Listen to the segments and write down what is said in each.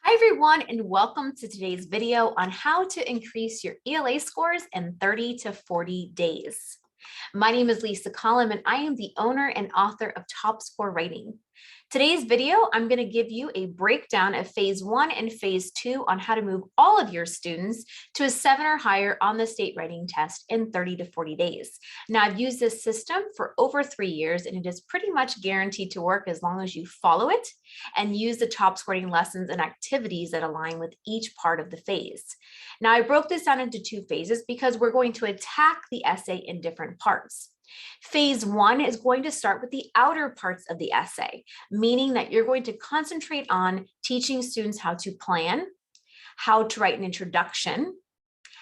Hi everyone, and welcome to today's video on how to increase your ELA scores in 30 to 40 days. My name is Lisa Collum, and I am the owner and author of Top Score Writing. Today's video, I'm going to give you a breakdown of phase 1 and phase 2 on how to move all of your students to a 7 or higher on the state writing test in 30 to 40 days. Now, I've used this system for over 3 years, and it is pretty much guaranteed to work as long as you follow it and use the top scoring lessons and activities that align with each part of the phase. Now, I broke this down into 2 phases because we're going to attack the essay in different parts. Phase 1 is going to start with the outer parts of the essay, meaning that you're going to concentrate on teaching students how to plan, how to write an introduction,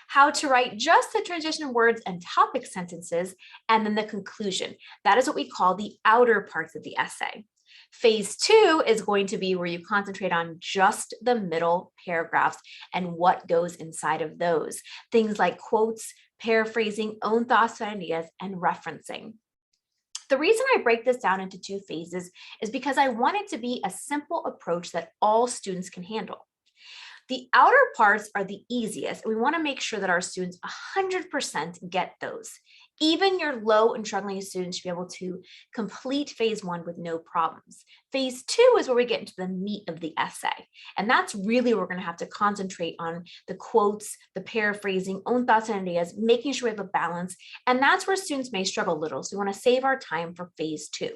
how to write just the transition words and topic sentences, and then the conclusion. That is what we call the outer parts of the essay. Phase 2 is going to be where you concentrate on just the middle paragraphs and what goes inside of those. Things like quotes, paraphrasing, own thoughts and ideas, and referencing. The reason I break this down into 2 phases is because I want it to be a simple approach that all students can handle. The outer parts are the easiest, and we want to make sure that our students 100% get those. Even your low and struggling students should be able to complete phase 1 with no problems. Phase 2 is where we get into the meat of the essay. And that's really where we're going to have to concentrate on the quotes, the paraphrasing, own thoughts and ideas, making sure we have a balance. And that's where students may struggle a little. So we want to save our time for phase 2.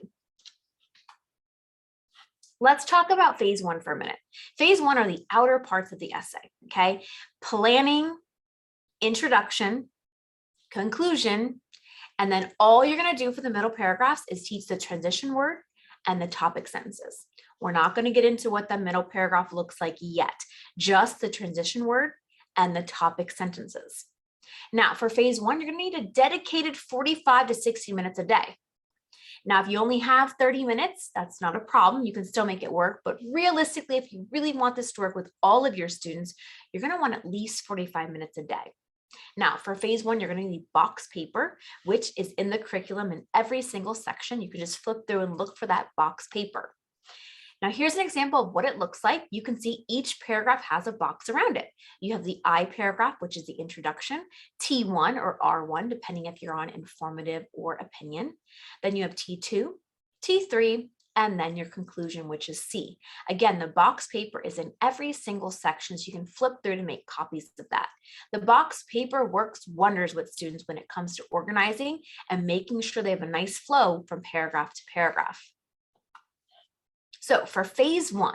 Let's talk about phase 1 for a minute. Phase 1 are the outer parts of the essay, okay? Planning, introduction, conclusion, and then all you're going to do for the middle paragraphs is teach the transition word and the topic sentences. We're not going to get into what the middle paragraph looks like yet, just the transition word and the topic sentences. Now, for phase 1, you're going to need a dedicated 45 to 60 minutes a day. Now, if you only have 30 minutes, that's not a problem. You can still make it work. But realistically, if you really want this to work with all of your students, you're going to want at least 45 minutes a day. Now, for phase 1, you're going to need box paper, which is in the curriculum in every single section. You can just flip through and look for that box paper. Now, here's an example of what it looks like. You can see each paragraph has a box around it. You have the I paragraph, which is the introduction, T1 or R1, depending if you're on informative or opinion. Then you have T2, T3, and then your conclusion, which is C. Again, the box paper is in every single section, so you can flip through to make copies of that. The box paper works wonders with students when it comes to organizing and making sure they have a nice flow from paragraph to paragraph. So for phase 1,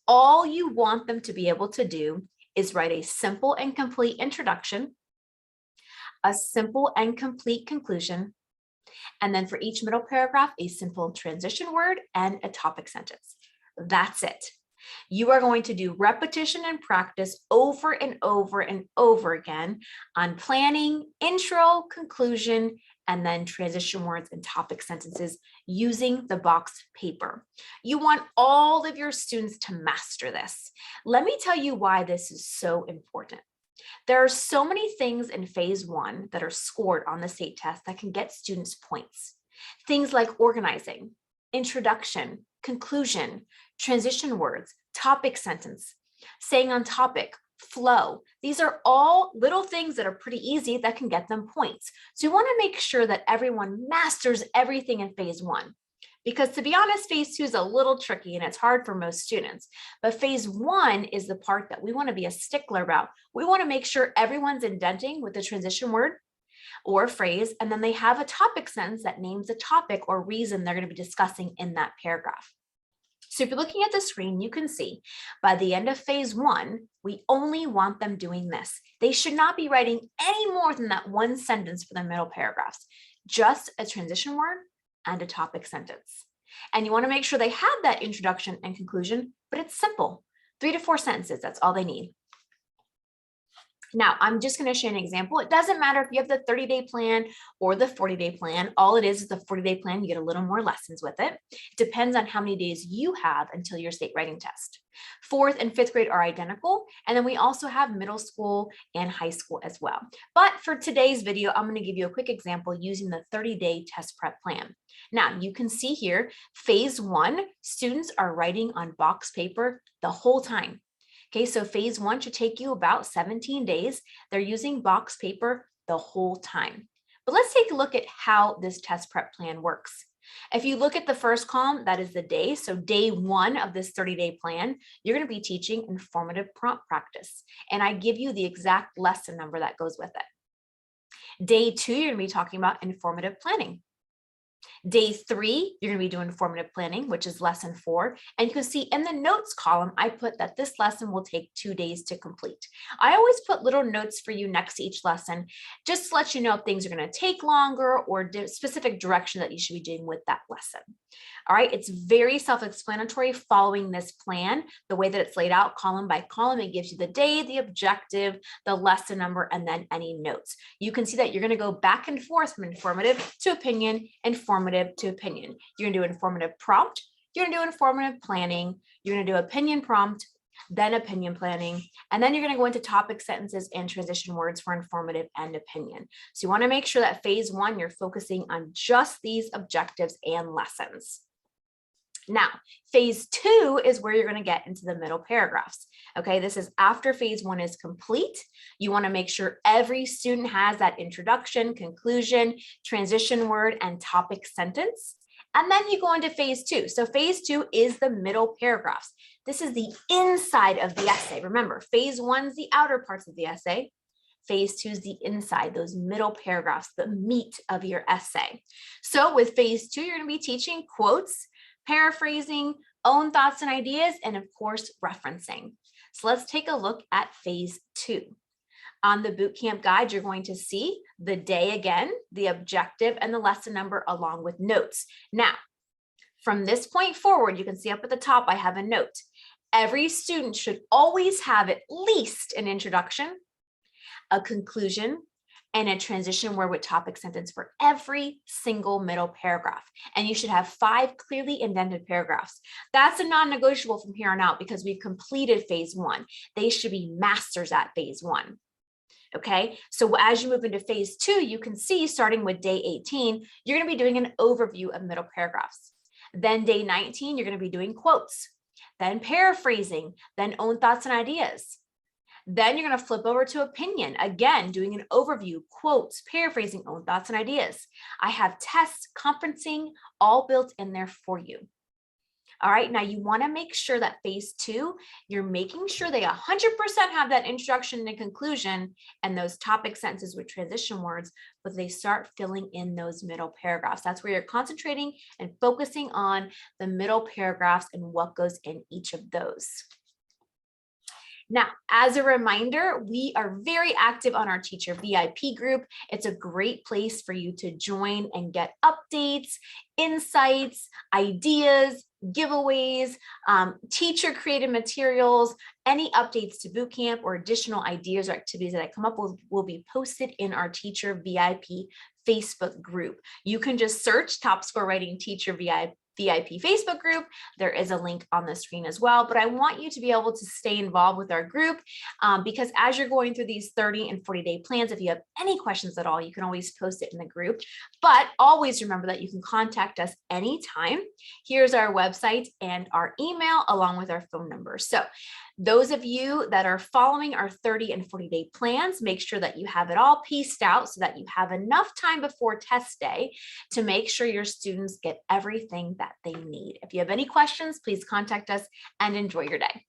all you want them to be able to do is write a simple and complete introduction, a simple and complete conclusion, and then for each middle paragraph, a simple transition word and a topic sentence. That's it. You are going to do repetition and practice over and over and over again on planning, intro, conclusion, and then transition words and topic sentences using the box paper. You want all of your students to master this. Let me tell you why this is so important. There are so many things in phase 1 that are scored on the state test that can get students points. Things like organizing, introduction, conclusion, transition words, topic sentence, staying on topic, flow. These are all little things that are pretty easy that can get them points. So you want to make sure that everyone masters everything in phase 1. Because to be honest, phase 2 is a little tricky and it's hard for most students. But phase 1 is the part that we want to be a stickler about. We want to make sure everyone's indenting with the transition word or phrase, and then they have a topic sentence that names a topic or reason they're going to be discussing in that paragraph. So if you're looking at the screen, you can see by the end of phase 1, we only want them doing this. They should not be writing any more than that one sentence for the middle paragraphs, just a transition word and a topic sentence. And you want to make sure they have that introduction and conclusion, but it's simple, 3 to 4 sentences. That's all they need. Now, I'm just going to share an example. It doesn't matter if you have the 30-day plan or the 40-day plan. All it is the 40-day plan. You get a little more lessons with it. It depends on how many days you have until your state writing test. 4th and 5th grade are identical. And then we also have middle school and high school as well. But for today's video, I'm going to give you a quick example using the 30-day test prep plan. Now, you can see here, phase 1, students are writing on box paper the whole time. Okay, so phase one should take you about 17 days. They're using box paper the whole time. But let's take a look at how this test prep plan works. If you look at the first column, that is the day. So day one of this 30-day plan, you're going to be teaching informative prompt practice. And I give you the exact lesson number that goes with it. Day two, you're going to be talking about informative planning. Day three, you're going to be doing formative planning, which is lesson 4. And you can see in the notes column, I put that this lesson will take 2 days to complete. I always put little notes for you next to each lesson, just to let you know if things are going to take longer or specific direction that you should be doing with that lesson. All right, it's very self-explanatory following this plan. The way that it's laid out column by column, it gives you the day, the objective, the lesson number, and then any notes. You can see that you're going to go back and forth from informative to opinion, informative to opinion. You're going to do informative prompt, you're going to do informative planning, you're going to do opinion prompt, then opinion planning, and then you're going to go into topic sentences and transition words for informative and opinion. So you want to make sure that phase one, you're focusing on just these objectives and lessons. Now, phase two is where you're going to get into the middle paragraphs. Okay, this is after phase one is complete. You want to make sure every student has that introduction, conclusion, transition word, and topic sentence. And then you go into phase two. So phase two is the middle paragraphs. This is the inside of the essay. Remember, phase one's the outer parts of the essay. Phase two is the inside, those middle paragraphs, the meat of your essay. So with phase two, you're going to be teaching quotes, paraphrasing, own thoughts and ideas, and of course, referencing. So let's take a look at phase two. On the bootcamp guide, you're going to see the day again, the objective, and the lesson number along with notes. Now, from this point forward, you can see up at the top, I have a note. Every student should always have at least an introduction, a conclusion, and a transition word with topic sentence for every single middle paragraph. And you should have 5 clearly indented paragraphs. That's a non-negotiable from here on out because we've completed phase one. They should be masters at phase one. Okay, so as you move into phase two, you can see starting with day 18, you're going to be doing an overview of middle paragraphs. Then day 19, you're going to be doing quotes, then paraphrasing, then own thoughts and ideas. Then you're going to flip over to opinion, again, doing an overview, quotes, paraphrasing, own thoughts and ideas. I have tests, conferencing, all built in there for you. All right, now you want to make sure that phase two, you're making sure they 100% have that introduction and conclusion and those topic sentences with transition words, but they start filling in those middle paragraphs. That's where you're concentrating and focusing on the middle paragraphs and what goes in each of those. Now, as a reminder, we are very active on our teacher VIP group. It's a great place for you to join and get updates, insights, ideas, giveaways, teacher created materials, any updates to bootcamp or additional ideas or activities that I come up with will be posted in our teacher VIP Facebook group. You can just search Top Score Writing Teacher VIP Facebook group. There is a link on the screen as well, but I want you to be able to stay involved with our group because as you're going through these 30 and 40-day plans, if you have any questions at all, you can always post it in the group, but always remember that you can contact us anytime. Here's our website and our email along with our phone number. So those of you that are following our 30 and 40-day plans, make sure that you have it all pieced out so that you have enough time before test day to make sure your students get everything that they need. If you have any questions, please contact us and enjoy your day.